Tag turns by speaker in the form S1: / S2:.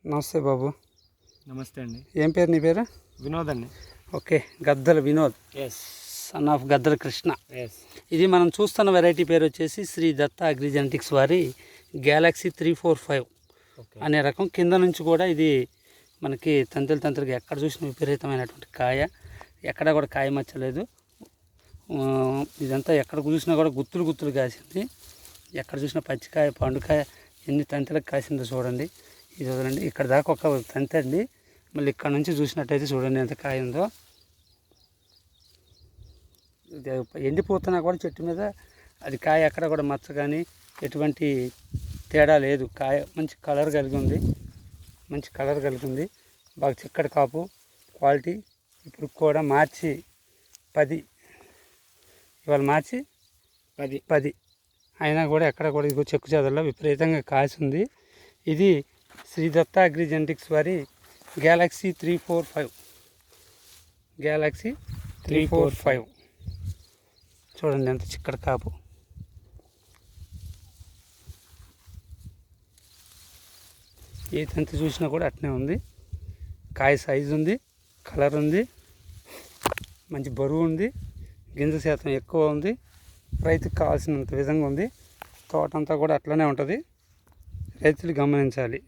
S1: నమస్తే బాబు.
S2: నమస్తే అండి.
S1: ఏం పేరు నీ పేరు?
S2: వినోద్ అండి.
S1: Okay, Gaddala Vinod, son of Gaddala Krishna. ఇది మనం చూస్తున్న వెరైటీ పేరు వచ్చేసి శ్రీ దత్త అగ్రిజెనెటిక్స్ వారి గ్యాలక్సీ 345 అనే రకం. కింద నుంచి కూడా ఇది మనకి తంతులుగా ఎక్కడ చూసిన విపరీతమైనటువంటి కాయ, ఎక్కడ కూడా కాయ మచ్చలేదు. ఇదంతా ఎక్కడ చూసినా కూడా గుత్తులు కాసింది. ఎక్కడ చూసినా పచ్చికాయ, పండుకాయ ఎన్ని తంతులకు కాసిందో చూడండి. ఇది వదలండి, ఇక్కడ దాకా ఒక తంతి అండి. మళ్ళీ ఇక్కడ నుంచి చూసినట్టయితే చూడండి ఎంత కాయ ఉందో. ఎండిపోతున్నా కూడా చెట్టు మీద అది కాయ ఎక్కడ కూడా మచ్చ కానీ ఎటువంటి తేడా లేదు. కాయ మంచి కలర్ కలిగి ఉంది, బాగా చిక్కటి కాపు క్వాలిటీ. ఇప్పుడు కూడా మార్చి 10, ఇవాళ మార్చి 10 అయినా కూడా ఎక్కడ కూడా ఇదిగో చెక్కు చెదల్లో విపరీతంగా కాసి ఉంది. ఇది శ్రీ దత్త అగ్రిజెనెటిక్స్ వారి గ్యాలక్సీ 345 చూడండి ఎంత చిక్కటి కాపు. ఏ తంతి చూసినా కూడా అట్నే ఉంది. కాయ సైజు ఉంది, కలర్ ఉంది, మంచి బరువు ఉంది, గింజ శాతం ఎక్కువ ఉంది, రైతుకు కావాల్సినంత విధంగా ఉంది. తోటంతా కూడా అట్లనే ఉంటుంది, రైతులు గమనించాలి.